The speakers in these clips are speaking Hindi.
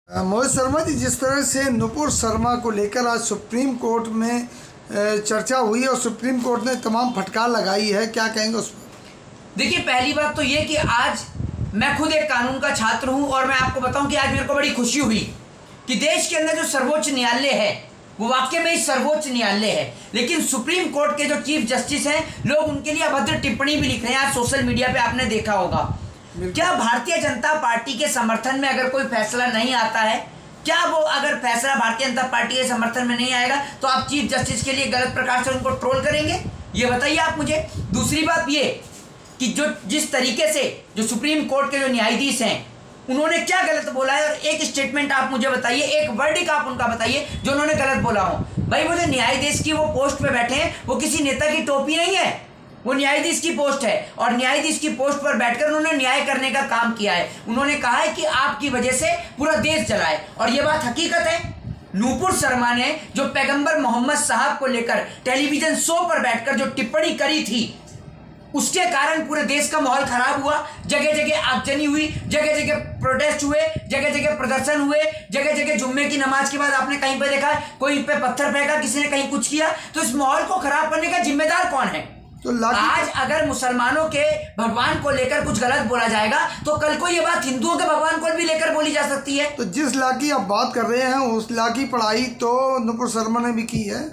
मोहित शर्मा जी, जिस तरह से नुपुर शर्मा को लेकर आज सुप्रीम कोर्ट में चर्चा हुई और सुप्रीम कोर्ट ने तमाम फटकार लगाई है, क्या कहेंगे उस पर? देखिए, पहली बात तो ये कि आज मैं खुद एक कानून का छात्र हूं और मैं आपको बताऊं कि आज मेरे को बड़ी खुशी हुई कि देश के अंदर जो सर्वोच्च न्यायालय है वो वाकई में ही सर्वोच्च न्यायालय है। लेकिन सुप्रीम कोर्ट के जो चीफ जस्टिस हैं, लोग उनके लिए अभद्र टिप्पणी भी लिख रहे हैं। आज सोशल मीडिया पे आपने देखा होगा। क्या भारतीय जनता पार्टी के समर्थन में अगर कोई फैसला नहीं आता है, क्या वो अगर फैसला भारतीय जनता पार्टी के समर्थन में नहीं आएगा तो आप चीफ जस्टिस के लिए गलत प्रकार से उनको ट्रोल करेंगे? ये बताइए आप मुझे। दूसरी बात ये कि जिस तरीके से जो सुप्रीम कोर्ट के जो न्यायाधीश हैं उन्होंने क्या गलत बोला है, और एक स्टेटमेंट आप मुझे बताइए, एक वर्डिक आप उनका बताइए जो उन्होंने गलत बोला हो। भाई, वो जो न्यायाधीश की वो पोस्ट पे बैठे हैं वो किसी नेता की टोपी नहीं है, वो न्यायाधीश की पोस्ट है और न्यायाधीश की पोस्ट पर बैठकर उन्होंने न्याय करने का काम किया है। उन्होंने कहा है कि आपकी वजह से पूरा देश जला है, और ये बात हकीकत है। नुपुर शर्मा ने जो पैगंबर मोहम्मद साहब को लेकर टेलीविजन शो पर बैठकर जो टिप्पणी करी थी, उसके कारण पूरे देश का माहौल खराब हुआ। जगह जगह आगजनी हुई, जगह जगह प्रोटेस्ट हुए, जगह जगह प्रदर्शन हुए, जगह जगह जुम्मे की नमाज के बाद आपने कहीं पे देखा कोई पे पत्थर फेंका, किसी ने कहीं कुछ किया। तो इस माहौल को खराब करने का जिम्मेदार कौन है? तो आज अगर मुसलमानों के भगवान को लेकर कुछ गलत बोला जाएगा तो कल को ये बात हिंदुओं के भगवान को भी लेकर बोली जा सकती है। तो जिस ला की आप बात कर रहे हैं उस ला की पढ़ाई तो नुपुर शर्मा ने भी की है,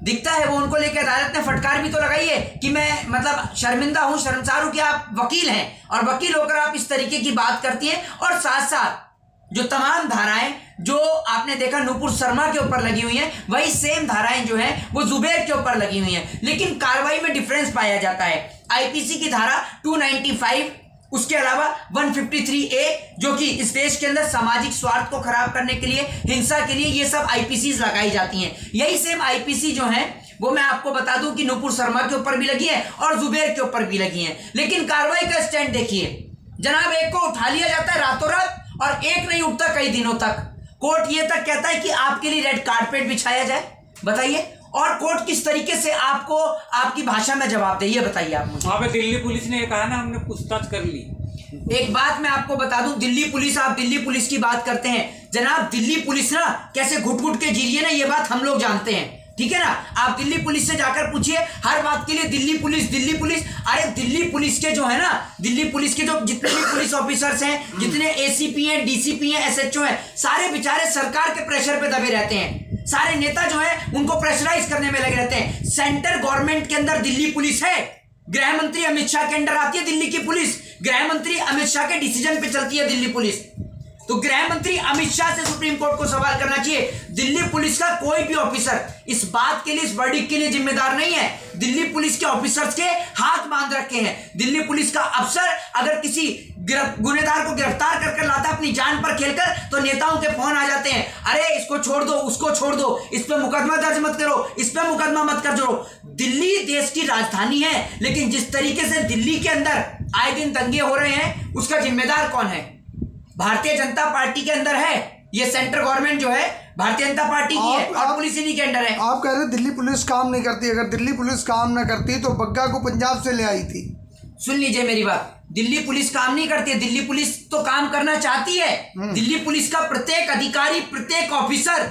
दिखता है। वो उनको लेकर अदालत ने फटकार भी तो लगाई है कि मैं मतलब शर्मिंदा हूं, शर्मसार हूं कि आप वकील हैं और वकील होकर आप इस तरीके की बात करती हैं। और साथ साथ जो तमाम धाराएं जो आपने देखा नुपुर शर्मा के ऊपर लगी हुई हैं, वही सेम धाराएं जो हैं वो जुबैर के ऊपर लगी हुई हैं, लेकिन कार्रवाई में डिफरेंस पाया जाता है। आईपीसी की धारा 295, उसके अलावा 153A जो कि इस देश के अंदर सामाजिक स्वार्थ को खराब करने के लिए, हिंसा के लिए, ये सब आईपीसी लगाई जाती हैं। यही सेम आईपीसी जो है वो मैं आपको बता दूं कि नुपुर शर्मा के ऊपर भी लगी है और जुबैर के ऊपर भी लगी है। लेकिन कार्रवाई का स्टैंड देखिए जनाब, एक को उठा लिया जाता है रातों रात और एक नहीं उठता कई दिनों तक। कोर्ट ये तक कहता है कि आपके लिए रेड कारपेट बिछाया जाए, बताइए। और कोर्ट किस तरीके से आपको आपकी भाषा में जवाब दे, ये बताइए आप मुझे। वहां पे दिल्ली पुलिस ने कहा ना, हमने पूछताछ कर ली। एक बात मैं आपको बता दूं, दिल्ली पुलिस, आप दिल्ली पुलिस की बात करते हैं जनाब, दिल्ली पुलिस ना कैसे घुट घुट के जी रही है ना, ये बात हम लोग जानते हैं, ठीक है ना। आप दिल्ली पुलिस से जाकर पूछिए, हर बात के लिए दिल्ली पुलिस, दिल्ली पुलिस। अरे दिल्ली पुलिस के जो है ना, दिल्ली पुलिस के जो जितने भी पुलिस ऑफिसर्स हैं, जितने एसीपी हैं, डीसीपी हैं, एसएचओ हैं, सारे बेचारे सरकार के प्रेशर पे दबे रहते हैं। सारे नेता जो है उनको प्रेशराइज करने में लगे रहते हैं। सेंट्रल गवर्नमेंट के अंदर दिल्ली पुलिस है, गृह मंत्री अमित शाह के अंडर आती है दिल्ली की पुलिस, गृह मंत्री अमित शाह के डिसीजन पे चलती है दिल्ली पुलिस। तो गृह मंत्री अमित शाह से सुप्रीम कोर्ट को सवाल करना चाहिए, दिल्ली पुलिस का कोई भी ऑफिसर इस बात के लिए, इस वर्डिक्ट के लिए जिम्मेदार नहीं है। दिल्ली पुलिस के ऑफिसर्स के हाथ बांध रखे हैं। दिल्ली पुलिस का अफसर अगर किसी गुनहगार को गिरफ्तार करके लाता है अपनी जान पर खेलकर, तो नेताओं के फोन आ जाते हैं, अरे इसको छोड़ दो, उसको छोड़ दो, इस पे मुकदमा दर्ज मत करो, इस पे मुकदमा मत कर दो। दिल्ली देश की राजधानी है, लेकिन जिस तरीके से दिल्ली के अंदर आए दिन दंगे हो रहे हैं उसका जिम्मेदार कौन है? भारतीय जनता पार्टी के अंदर है। ये सेंट्रल गवर्नमेंट जो है भारतीय जनता पार्टी की है और पुलिस इन्हीं के अंडर है। आप कह रहे दिल्ली पुलिस काम नहीं करती, अगर दिल्ली पुलिस काम न करती तो बग्गा को पंजाब से ले आई थी। सुन लीजिए मेरी बात, दिल्ली पुलिस काम नहीं करती है, दिल्ली पुलिस तो काम करना चाहती है। दिल्ली पुलिस का प्रत्येक अधिकारी, प्रत्येक ऑफिसर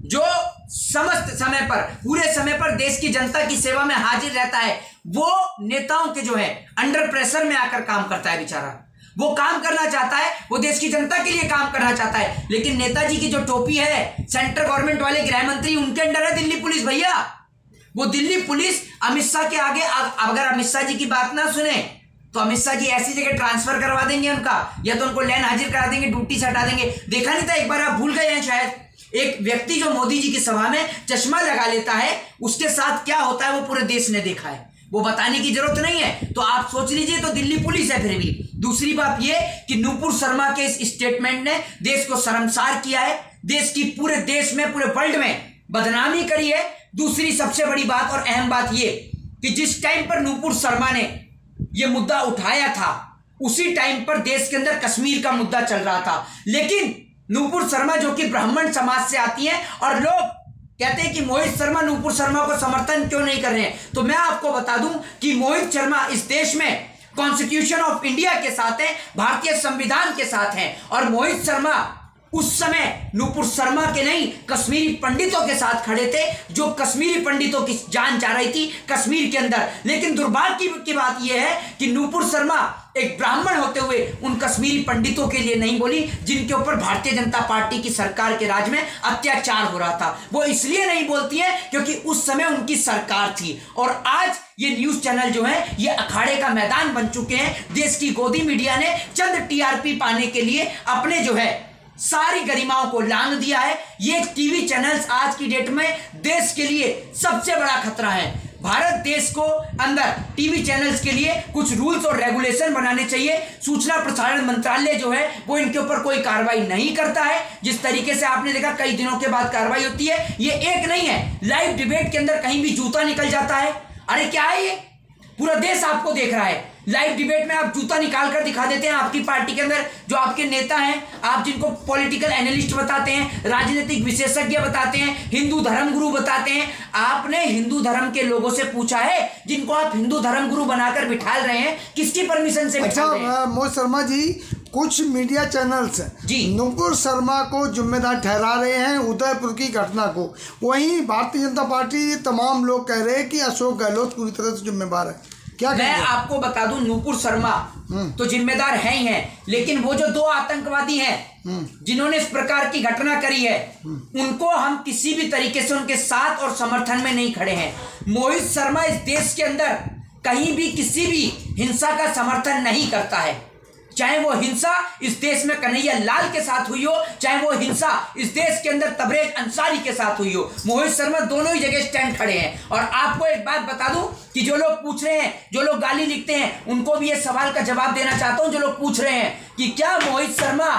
जो समस्त समय पर, पूरे समय पर देश की जनता की सेवा में हाजिर रहता है, वो नेताओं के जो है अंडर प्रेशर में आकर काम करता है। बेचारा वो काम करना चाहता है, वो देश की जनता के लिए काम करना चाहता है, लेकिन नेताजी की जो टोपी है, सेंट्रल गवर्नमेंट वाले गृह मंत्री, उनके अंडर है दिल्ली पुलिस। भैया, वो दिल्ली पुलिस अमित शाह के आगे, अगर अमित शाह जी की बात ना सुने तो अमित शाह जी ऐसी जगह ट्रांसफर करवा देंगे उनका, या तो उनको लैंड हाजिर करा देंगे, ड्यूटी से हटा देंगे। देखा नहीं था एक बार, आप भूल गए हैं शायद, एक व्यक्ति जो मोदी जी की सभा में चश्मा लगा लेता है, उसके साथ क्या होता है वो पूरे देश ने देखा है, वो बताने की जरूरत नहीं है। तो आप सोच लीजिए, तो दिल्ली पुलिस है फिर भी। दूसरी बात ये कि नुपुर शर्मा के इस स्टेटमेंट ने देश को शर्मसार किया है, देश की, पूरे देश में, पूरे वर्ल्ड में बदनामी करी है। दूसरी सबसे बड़ी बात और अहम बात ये कि जिस टाइम पर नुपुर शर्मा ने यह मुद्दा उठाया था, उसी टाइम पर देश के अंदर कश्मीर का मुद्दा चल रहा था। लेकिन नुपुर शर्मा जो कि ब्राह्मण समाज से आती है, और लोग कहते हैं कि मोहित शर्मा नुपुर शर्मा को समर्थन क्यों नहीं कर रहे हैं, तो मैं आपको बता दूं कि मोहित शर्मा इस देश में कॉन्स्टिट्यूशन ऑफ इंडिया के साथ है, भारतीय संविधान के साथ है, और मोहित शर्मा उस समय नूपुर शर्मा के नहीं, कश्मीरी पंडितों के साथ खड़े थे, जो कश्मीरी पंडितों की जान जा रही थी कश्मीर के अंदर। लेकिन दुर्भाग्य की बात यह है कि नूपुर शर्मा एक ब्राह्मण होते हुए उन कश्मीरी पंडितों के लिए नहीं बोली जिनके ऊपर भारतीय जनता पार्टी की सरकार के राज में अत्याचार हो रहा था। वो इसलिए नहीं बोलती है क्योंकि उस समय उनकी सरकार थी। और आज ये न्यूज चैनल जो है ये अखाड़े का मैदान बन चुके हैं। देश की गोदी मीडिया ने चंद टीआरपी पाने के लिए अपने जो है सारी गरिमाओं को लांघ दिया है। ये टीवी चैनल्स आज की डेट में देश के लिए सबसे बड़ा खतरा है। भारत देश को अंदर टीवी चैनल्स के लिए कुछ रूल्स और रेगुलेशन बनाने चाहिए। सूचना प्रसारण मंत्रालय जो है वो इनके ऊपर कोई कार्रवाई नहीं करता है। जिस तरीके से आपने देखा कई दिनों के बाद कार्रवाई होती है, ये एक नहीं है, लाइव डिबेट के अंदर कहीं भी जूता निकल जाता है। अरे क्या है ये, पूरा देश आपको देख रहा है। लाइव डिबेट में आप जूता निकाल कर दिखा देते हैं। आपकी पार्टी के अंदर जो आपके नेता हैं, आप जिनको पॉलिटिकल एनालिस्ट बताते हैं, राजनीतिक विशेषज्ञ बताते हैं, हिंदू धर्म गुरु बताते हैं, आपने हिंदू धर्म के लोगों से पूछा है जिनको आप हिंदू धर्म गुरु बनाकर बिठाल रहे हैं, किसकी परमिशन से बिठाल रहे हैं? अच्छा मोहित शर्मा जी, कुछ मीडिया चैनल्स जी नूपुर शर्मा को जिम्मेदार ठहरा रहे हैं उदयपुर की घटना को। वहीं भारतीय जनता पार्टी तमाम लोग कह रहे हैं कि अशोक गहलोत पूरी तरह से जिम्मेदार है। क्या मैं आपको बता दूं, नूपुर शर्मा तो जिम्मेदार है ही हैं, लेकिन वो जो दो आतंकवादी हैं जिन्होंने इस प्रकार की घटना करी है, उनको हम किसी भी तरीके से उनके साथ और समर्थन में नहीं खड़े हैं। मोहित शर्मा इस देश के अंदर कहीं भी किसी भी हिंसा का समर्थन नहीं करता है। चाहे वो हिंसा इस देश में कन्हैया लाल के साथ हुई हो, चाहे वो हिंसा इस देश के अंदर तबरेज अंसारी के साथ हुई हो, मोहित शर्मा दोनों ही जगह स्टैंड खड़े हैं। और आपको एक बात बता दूं कि जो लोग पूछ रहे हैं, जो लोग गाली लिखते हैं, उनको भी ये सवाल का जवाब देना चाहता हूं। जो लोग पूछ रहे हैं कि क्या मोहित शर्मा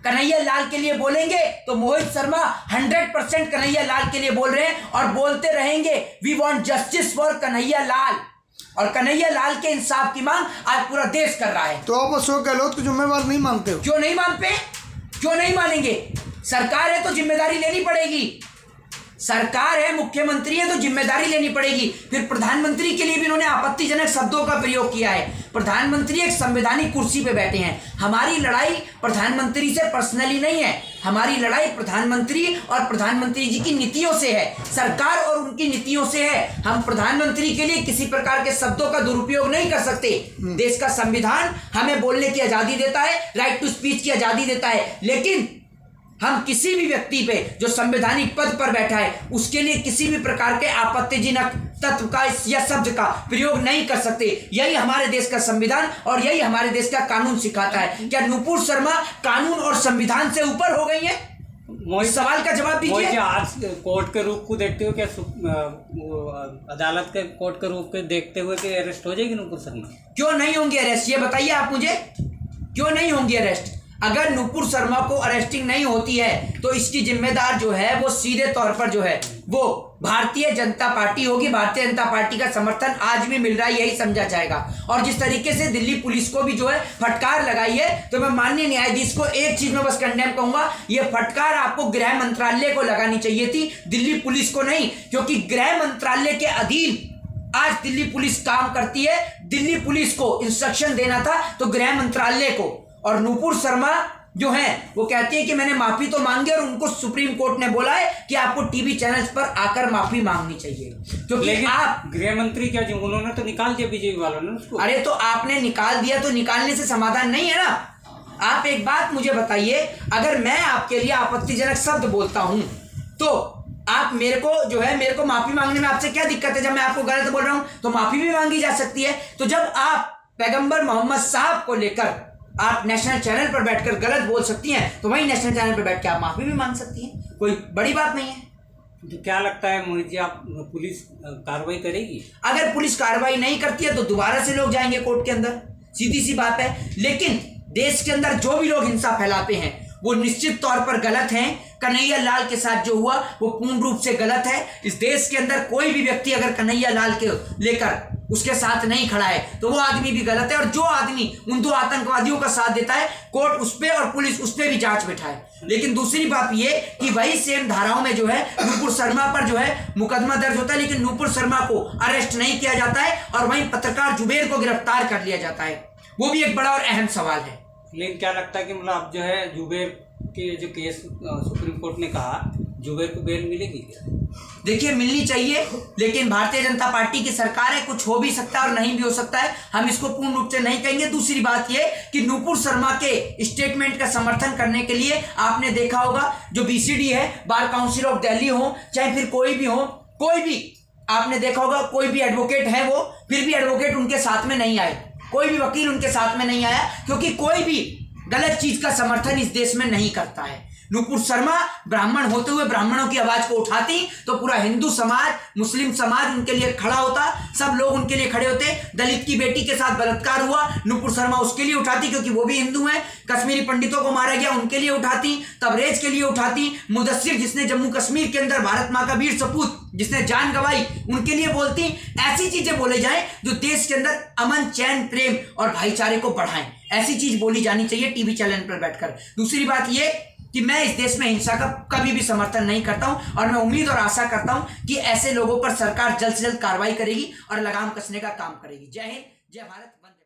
कन्हैया लाल के लिए बोलेंगे, तो मोहित शर्मा 100% कन्हैया लाल के लिए बोल रहे हैं और बोलते रहेंगे। We want justice for Kanhaiya Lal, और कन्हैया लाल के इंसाफ की मांग आज पूरा देश कर रहा है। तो आप अशोक गहलोत को जिम्मेवार नहीं मानते हो? क्यों नहीं मानते, क्यों नहीं मानेंगे? सरकार है तो जिम्मेदारी लेनी पड़ेगी। सरकार है, मुख्यमंत्री है तो जिम्मेदारी लेनी पड़ेगी। फिर प्रधानमंत्री के लिए भी इन्होंने आपत्तिजनक शब्दों का प्रयोग किया है। प्रधानमंत्री एक संवैधानिक कुर्सी पे बैठे हैं। हमारी लड़ाई प्रधानमंत्री से पर्सनली नहीं है, हमारी लड़ाई प्रधानमंत्री और प्रधानमंत्री जी की नीतियों से है, सरकार और उनकी नीतियों से है। हम प्रधानमंत्री के लिए किसी प्रकार के शब्दों का दुरुपयोग नहीं कर सकते। देश का संविधान हमें बोलने की आजादी देता है, राइट टू स्पीच की आजादी देता है, लेकिन हम किसी भी व्यक्ति पे जो संवैधानिक पद पर बैठा है उसके लिए किसी भी प्रकार के आपत्तिजनक तत्व का या शब्द का प्रयोग नहीं कर सकते। यही हमारे देश का संविधान और यही हमारे देश का कानून सिखाता है। क्या नूपुर शर्मा कानून और संविधान से ऊपर हो गई है? इस सवाल का जवाब दीजिए। आज कोर्ट के रूप को देखते हुए, क्या अदालत के कोर्ट के रूप को देखते हुए कि अरेस्ट हो जाएगी नूपुर शर्मा? क्यों नहीं होंगी अरेस्ट, ये बताइए आप मुझे, क्यों नहीं होंगी अरेस्ट? अगर नूपुर शर्मा को अरेस्टिंग नहीं होती है तो इसकी जिम्मेदार जो है वो सीधे तौर पर जो है वो भारतीय जनता पार्टी होगी। भारतीय जनता पार्टी का समर्थन आज भी मिल रहा है, यही समझा जाएगा। और जिस तरीके से दिल्ली पुलिस को भी जो है फटकार लगाई है, तो मैं माननीय न्यायाधीश को एक चीज में बस कंडेम कहूंगा, ये फटकार आपको गृह मंत्रालय को लगानी चाहिए थी, दिल्ली पुलिस को नहीं। क्योंकि गृह मंत्रालय के अधीन आज दिल्ली पुलिस काम करती है। दिल्ली पुलिस को इंस्ट्रक्शन देना था तो गृह मंत्रालय को। और नूपुर शर्मा जो है वो कहती है कि मैंने माफी तो मांगी, और उनको सुप्रीम कोर्ट ने बोला है कि आपको टीवी चैनल्स पर आकर माफी मांगनी चाहिए। क्योंकि आप गृह मंत्री क्या जी, उन्होंने तो निकाल दिया बीजेपी वालों ने उसको। अरे तो आपने निकाल दिया तो निकालने से समाधान नहीं है ना। आप एक बात मुझे बताइए, अगर मैं आपके लिए आपत्तिजनक शब्द बोलता हूं तो आप मेरे को माफी मांगने में आपसे क्या दिक्कत है? जब मैं आपको गलत बोल रहा हूं तो माफी भी मांगी जा सकती है। तो जब आप पैगंबर मोहम्मद साहब को लेकर आप नेशनल चैनल पर बैठकर गलत बोल सकती हैं, तो वही नेशनल चैनल पर बैठ के आप माफी भी मांग सकती हैं, कोई बड़ी बात नहीं है। तो क्या लगता है मोहित जी, आप पुलिस कार्रवाई करेगी? अगर पुलिस कार्रवाई नहीं करती है तो दोबारा से लोग जाएंगे कोर्ट के अंदर, सीधी सी बात है। लेकिन देश के अंदर जो भी लोग हिंसा फैलाते हैं वो निश्चित तौर पर गलत हैं। कन्हैया लाल के साथ जो हुआ वो पूर्ण रूप से गलत है। इस देश के अंदर कोई भी व्यक्ति अगर कन्हैया लाल के लेकर उसके साथ नहीं खड़ा है तो वो आदमी भी गलत है। और जो आदमी उन दो आतंकवादियों का साथ देता है, कोर्ट उस पर और पुलिस उस पर भी जांच बैठाए। लेकिन दूसरी बात ये कि वही सेम धाराओं में जो है नूपुर शर्मा पर जो है मुकदमा दर्ज होता है, लेकिन नूपुर शर्मा को अरेस्ट नहीं किया जाता है, और वहीं पत्रकार जुबेर को गिरफ्तार कर लिया जाता है। वो भी एक बड़ा और अहम सवाल है। लेकिन क्या लगता है कि मतलब अब जो है जुबेर के जो केस सुप्रीम कोर्ट ने कहा, जुबेर को बेल मिलेगी क्या? देखिए, मिलनी चाहिए, लेकिन भारतीय जनता पार्टी की सरकार है, कुछ हो भी सकता है और नहीं भी हो सकता है, हम इसको पूर्ण रूप से नहीं कहेंगे। दूसरी बात ये कि नुपुर शर्मा के स्टेटमेंट का समर्थन करने के लिए आपने देखा होगा जो बीसीडी है, बार काउंसिल ऑफ दिल्ली हो, चाहे फिर कोई भी हो, कोई भी आपने देखा होगा, कोई भी एडवोकेट है वो, फिर भी एडवोकेट उनके साथ में नहीं आए, कोई भी वकील उनके साथ में नहीं आया, क्योंकि कोई भी गलत चीज का समर्थन इस देश में नहीं करता है। नुपुर शर्मा ब्राह्मण होते हुए ब्राह्मणों की आवाज को उठाती तो पूरा हिंदू समाज, मुस्लिम समाज उनके लिए खड़ा होता, सब लोग उनके लिए खड़े होते। दलित की बेटी के साथ बलात्कार हुआ, नुपुर शर्मा उसके लिए उठाती क्योंकि वो भी हिंदू हैं। कश्मीरी पंडितों को मारा गया, उनके लिए उठाती। तबरेज के लिए उठाती। मुदस्सिर जिसने जम्मू कश्मीर के अंदर भारत माँ का वीर सपूत जिसने जान गंवाई, उनके लिए बोलती। ऐसी चीजें बोले जाए जो देश के अंदर अमन, चैन, प्रेम और भाईचारे को बढ़ाएं, ऐसी चीज बोली जानी चाहिए टीवी चैनल पर बैठकर। दूसरी बात ये कि मैं इस देश में हिंसा का कभी भी समर्थन नहीं करता हूं और मैं उम्मीद और आशा करता हूं कि ऐसे लोगों पर सरकार जल्द से जल्द कार्रवाई करेगी और लगाम कसने का काम करेगी। जय हिंद, जय भारत, वंदे।